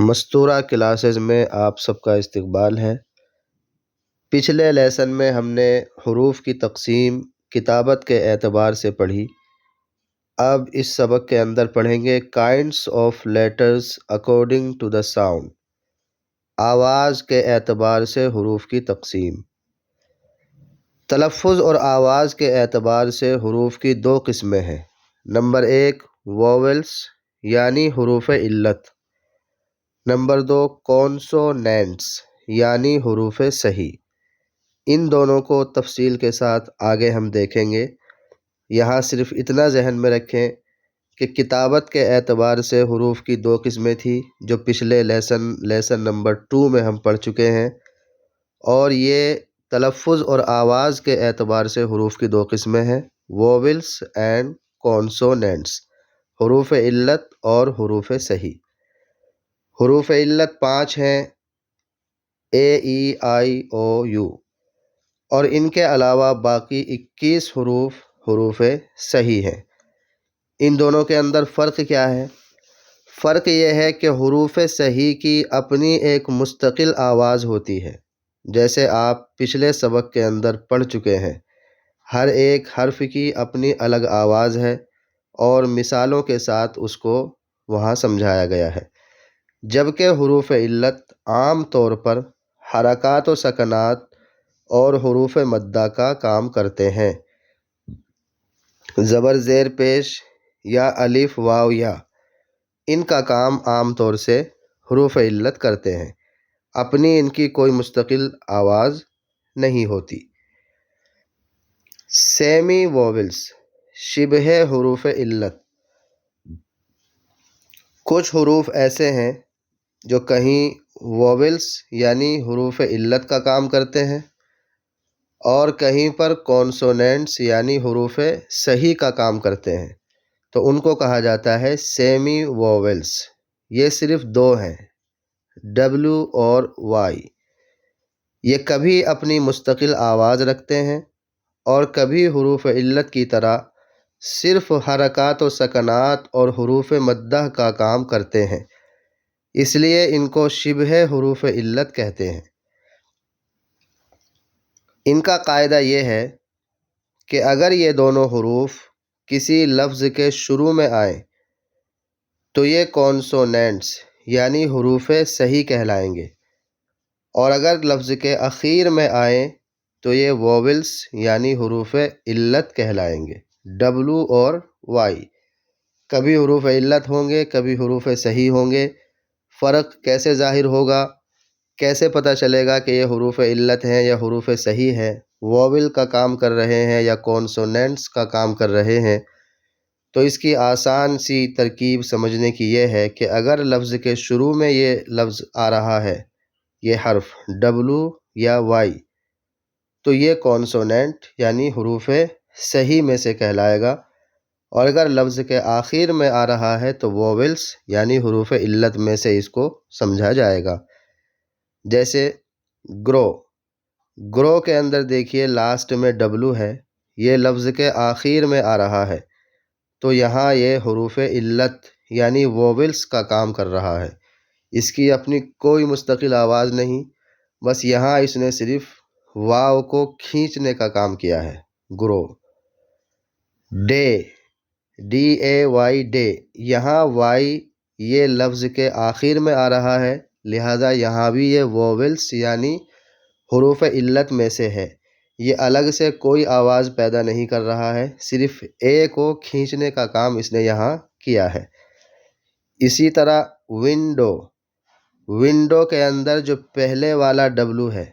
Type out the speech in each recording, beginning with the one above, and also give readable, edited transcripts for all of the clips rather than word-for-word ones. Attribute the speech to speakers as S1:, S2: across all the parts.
S1: مستورہ classes میں آپ سب کا استقبال ہے۔ پچھلے لیسن میں ہم نے حروف کی تقسیم کتابت کے اعتبار سے پڑھی۔ اب اس سبق کے اندر پڑھیں گے kinds of letters according to the sound, آواز کے اعتبار سے حروف کی تقسیم۔ تلفظ اور آواز کے اعتبار سے حروف کی دو قسمیں ہیں۔ نمبر 1 وویلز یعنی حروف علت، نمبر 2 کونسونینٹس یعنی حروف صحیح۔ ان دونوں کو تفصیل کے ساتھ آگے ہم دیکھیں گے۔ یہاں صرف اتنا ذہن میں رکھیں کہ کتابت کے اعتبار سے حروف کی دو قسمیں تھیں جو پچھلے لیسن نمبر 2 میں ہم پڑھ چکے ہیں، اور یہ تلفظ اور آواز کے اعتبار سے حروف کی دو قسمیں ہیں، وویلز اینڈ کونسونینٹس، حروف علت اور حروف صحیح۔ حروف علت 5 ہیں، اے ای آئی او یو، اور ان کے علاوہ باقی 21 حروف صحیح ہیں۔ ان دونوں کے اندر فرق کیا ہے؟ فرق یہ ہے کہ حروف صحیح کی اپنی ایک مستقل آواز ہوتی ہے، جیسے آپ پچھلے سبق کے اندر پڑھ چکے ہیں۔ ہر ایک حرف کی اپنی الگ آواز ہے اور مثالوں کے ساتھ اس کو وہاں سمجھایا گیا ہے، جبکہ حروف علت عام طور پر حرکات و سکنات اور حروف مدہ کا کام کرتے ہیں۔ زبر زیر پیش یا الف واو یا، ان کا کام عام طور سے حروف علت کرتے ہیں، اپنی ان کی کوئی مستقل آواز نہیں ہوتی۔ سیمی وویلز شبہ حروف علت، کچھ حروف ایسے ہیں جو کہیں وویلز یعنی حروف علت کا کام کرتے ہیں اور کہیں پر کونسونینٹس یعنی حروف صحیح کا کام کرتے ہیں، تو ان کو کہا جاتا ہے سیمی وویلز۔ یہ صرف دو ہیں، ڈبلیو اور وائی۔ یہ کبھی اپنی مستقل آواز رکھتے ہیں اور کبھی حروف علت کی طرح صرف حرکات و سکنات اور حروف مدہ کا کام کرتے ہیں، اس لیے ان کو شبہ حروف علت کہتے ہیں۔ ان کا قاعدہ یہ ہے کہ اگر یہ دونوں حروف کسی لفظ کے شروع میں آئیں تو یہ کونسونینٹس یعنی حروف صحیح کہلائیں گے، اور اگر لفظ کے اخیر میں آئیں تو یہ وویلز یعنی حروف علت کہلائیں گے، ڈبلیو اور وائی۔ کبھی حروف علت ہوں گے، کبھی حروف صحیح ہوں گے۔ فرق کیسے ظاہر ہوگا؟ کیسے پتہ چلے گا کہ یہ حروف علت ہیں یا حروف صحیح ہیں، وویل کا کام کر رہے ہیں یا کونسونینٹس کا کام کر رہے ہیں؟ تو اس کی آسان سی ترکیب سمجھنے کی یہ ہے کہ اگر لفظ کے شروع میں یہ لفظ آ رہا ہے، یہ حرف ڈبلیو یا وائی، تو یہ کونسونینٹ یعنی حروف صحیح میں سے کہلائے گا، اور اگر لفظ کے آخر میں آ رہا ہے تو وویلز یعنی حروف علت میں سے اس کو سمجھا جائے گا۔ جیسے گرو کے اندر دیکھیے لاسٹ میں ڈبلیو ہے، یہ لفظ کے آخر میں آ رہا ہے، تو یہاں یہ حروف علت یعنی وویلز کا کام کر رہا ہے، اس کی اپنی کوئی مستقل آواز نہیں، بس یہاں اس نے صرف واو کو کھینچنے کا کام کیا ہے۔ گرو۔ Day, D A Y, day, یہاں وائی یہ لفظ کے آخر میں آ رہا ہے، لہٰذا یہاں بھی یہ وویلز یعنی حروف علت میں سے ہے، یہ الگ سے کوئی آواز پیدا نہیں کر رہا ہے، صرف اے کو کھینچنے کا کام اس نے یہاں کیا ہے۔ اسی طرح ونڈو کے اندر جو پہلے والا ڈبلیو ہے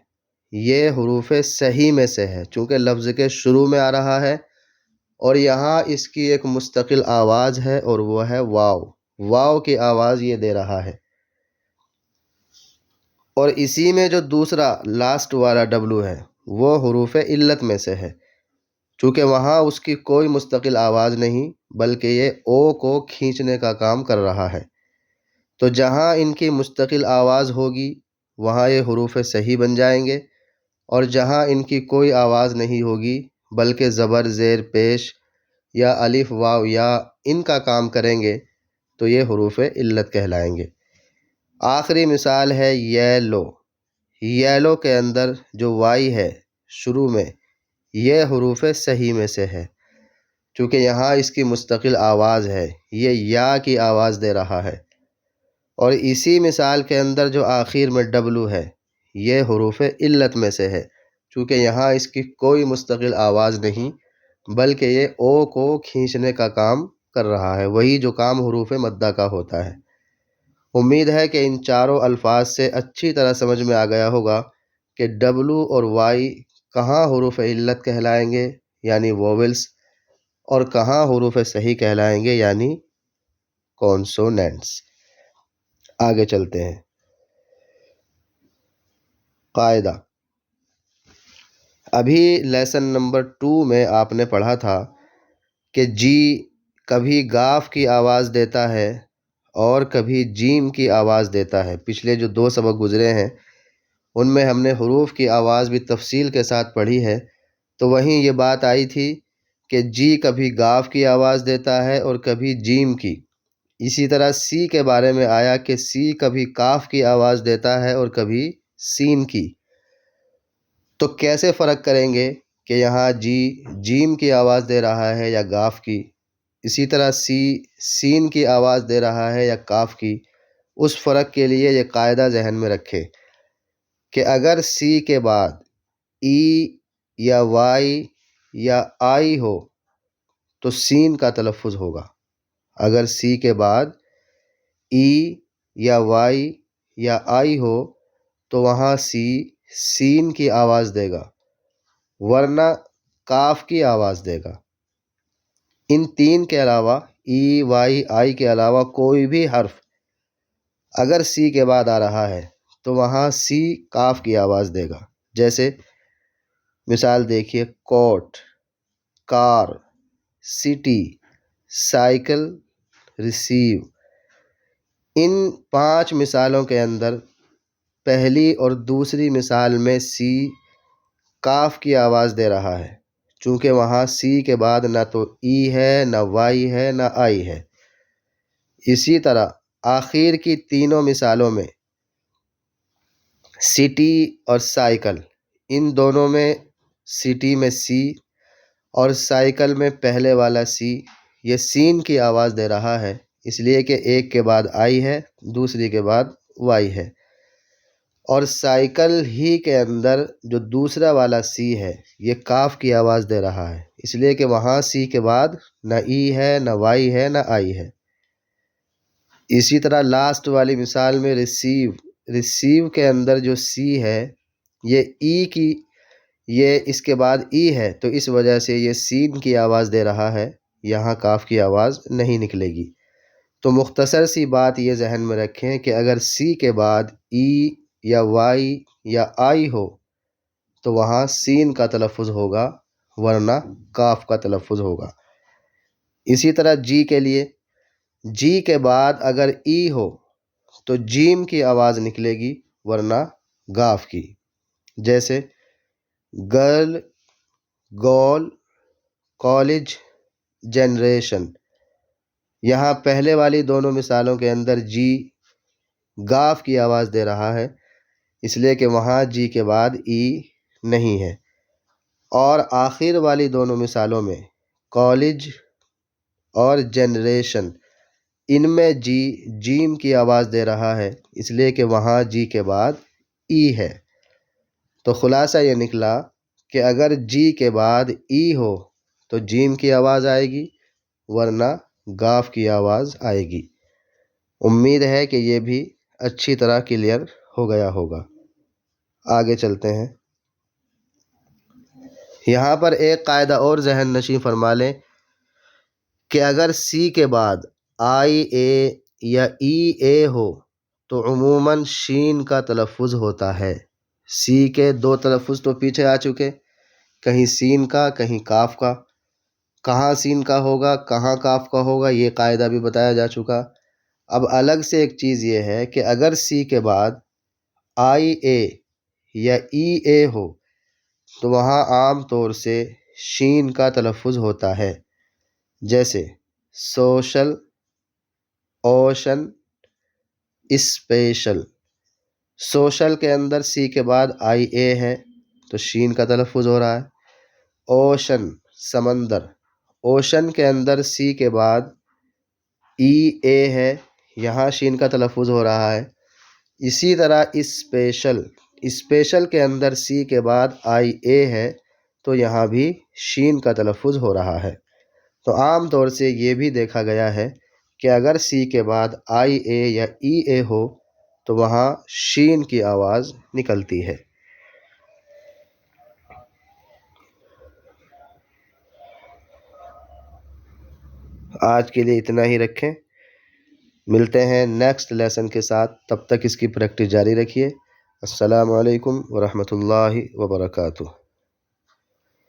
S1: یہ حروف صحیح میں سے ہے، چونکہ لفظ کے شروع میں آ رہا ہے اور یہاں اس کی ایک مستقل آواز ہے اور وہ ہے واو کی آواز یہ دے رہا ہے۔ اور اسی میں جو دوسرا لاسٹ والا ڈبلیو ہے وہ حروف علت میں سے ہے، چونکہ وہاں اس کی کوئی مستقل آواز نہیں بلکہ یہ او کو کھینچنے کا کام کر رہا ہے، تو جہاں ان کی مستقل آواز ہوگی وہاں یہ حروف صحیح بن جائیں گے، اور جہاں ان کی کوئی آواز نہیں ہوگی بلکہ زبر زیر پیش یا الف واو یا ان کا کام کریں گے تو یہ حروف علت کہلائیں گے۔ آخری مثال ہے یلو۔ یلو کے اندر جو وائی ہے شروع میں، یہ حروف صحیح میں سے ہے، چونکہ یہاں اس کی مستقل آواز ہے، یہ یا کی آواز دے رہا ہے۔ اور اسی مثال کے اندر جو آخر میں ڈبلو ہے، یہ حروف علت میں سے ہے، چونکہ یہاں اس کی کوئی مستقل آواز نہیں، بلکہ یہ او کو کھینچنے کا کام کر رہا ہے، وہی جو کام حروف مدہ کا ہوتا ہے۔ امید ہے کہ ان چاروں الفاظ سے اچھی طرح سمجھ میں آ گیا ہوگا کہ ڈبلو اور وائی کہاں حروف علت کہلائیں گے یعنی وویلز، اور کہاں حروف صحیح کہلائیں گے یعنی کونسوننٹس۔ آگے چلتے ہیں۔ قاعدہ، ابھی لیسن نمبر 2 میں آپ نے پڑھا تھا کہ جی کبھی گاف کی آواز دیتا ہے اور کبھی جیم کی آواز دیتا ہے۔ پچھلے جو 2 سبق گزرے ہیں ان میں ہم نے حروف کی آواز بھی تفصیل کے ساتھ پڑھی ہے، تو وہیں یہ بات آئی تھی کہ جی کبھی گاف کی آواز دیتا ہے اور کبھی جیم کی۔ اسی طرح سی کے بارے میں آیا کہ سی کبھی کاف کی آواز دیتا ہے اور کبھی سین کی۔ تو کیسے فرق کریں گے کہ یہاں جی جیم کی آواز دے رہا ہے یا گاف کی، اسی طرح سی سین کی آواز دے رہا ہے یا کاف کی؟ اس فرق کے لیے یہ قاعدہ ذہن میں رکھیں کہ اگر سی کے بعد ای یا وائی یا آئی ہو تو سین کا تلفظ ہوگا۔ اگر سی کے بعد ای یا وائی یا آئی ہو تو وہاں سی سین کی آواز دے گا، ورنہ کاف کی آواز دے گا۔ ان 3 کے علاوہ، ای وائی آئی کے علاوہ کوئی بھی حرف اگر سی کے بعد آ رہا ہے تو وہاں سی کاف کی آواز دے گا۔ جیسے مثال دیکھیے، کوٹ، کار، سٹی، سائیکل، ریسیو۔ ان 5 مثالوں کے اندر پہلی اور دوسری مثال میں سی کاف کی آواز دے رہا ہے، چونکہ وہاں سی کے بعد نہ تو ای ہے، نہ وائی ہے، نہ آئی ہے۔ اسی طرح آخر کی تینوں مثالوں میں سٹی اور سائیکل، ان دونوں میں سٹی میں سی اور سائیکل میں پہلے والا سی یہ سین کی آواز دے رہا ہے، اس لیے کہ ایک کے بعد آئی ہے، دوسری کے بعد وائی ہے۔ اور سائیکل ہی کے اندر جو دوسرا والا سی ہے یہ کاف کی آواز دے رہا ہے، اس لیے کہ وہاں سی کے بعد نہ ای ہے، نہ وائی ہے، نہ آئی ہے۔ اسی طرح لاسٹ والی مثال میں ریسیو، ریسیو کے اندر جو سی ہے یہ ای کی، یہ اس کے بعد ای ہے، تو اس وجہ سے یہ سین کی آواز دے رہا ہے، یہاں کاف کی آواز نہیں نکلے گی۔ تو مختصر سی بات یہ ذہن میں رکھیں کہ اگر سی کے بعد ای یا وائی یا آئی ہو تو وہاں سین کا تلفظ ہوگا، ورنہ کاف کا تلفظ ہوگا۔ اسی طرح جی کے لیے، جی کے بعد اگر ای ہو تو جیم کی آواز نکلے گی، ورنہ گاف کی۔ جیسے گرل، گول، کالج، جنریشن۔ یہاں پہلے والی دونوں مثالوں کے اندر جی گاف کی آواز دے رہا ہے، اس لیے کہ وہاں جی کے بعد ای نہیں ہے۔ اور آخر والی دونوں مثالوں میں کالج اور جنریشن، ان میں جی جیم کی آواز دے رہا ہے، اس لیے کہ وہاں جی کے بعد ای ہے۔ تو خلاصہ یہ نکلا کہ اگر جی کے بعد ای ہو تو جیم کی آواز آئے گی، ورنہ گاف کی آواز آئے گی۔ امید ہے کہ یہ بھی اچھی طرح کلیئر ہو گیا ہوگا۔ آگے چلتے ہیں۔ یہاں پر ایک قاعدہ اور ذہن نشین فرما لیں کہ اگر سی کے بعد آئی اے یا ای اے ہو تو عموماً شین کا تلفظ ہوتا ہے۔ سی کے 2 تلفظ تو پیچھے آ چکے، کہیں سین کا، کہیں کاف کا۔ کہاں سین کا ہوگا، کہاں کاف کا ہوگا، یہ قاعدہ بھی بتایا جا چکا۔ اب الگ سے ایک چیز یہ ہے کہ اگر سی کے بعد آئی اے یا ای اے ہو تو وہاں عام طور سے شین کا تلفظ ہوتا ہے، جیسے سوشل، اوشن، اسپیشل۔ سوشل کے اندر سی کے بعد آئی اے ہے تو شین کا تلفظ ہو رہا ہے۔ اوشن سمندر، اوشن کے اندر سی کے بعد ای اے ہے، یہاں شین کا تلفظ ہو رہا ہے۔ اسی طرح اسپیشل، اسپیشل کے اندر سی کے بعد آئی اے ہے تو یہاں بھی شین کا تلفظ ہو رہا ہے۔ تو عام طور سے یہ بھی دیکھا گیا ہے کہ اگر سی کے بعد آئی اے یا ای اے ہو تو وہاں شین کی آواز نکلتی ہے۔ آج کے لیے اتنا ہی رکھیں، ملتے ہیں نیکسٹ لیسن کے ساتھ، تب تک اس کی پریکٹس جاری رکھیے۔ السلام علیکم ورحمۃ اللہ وبرکاتہ۔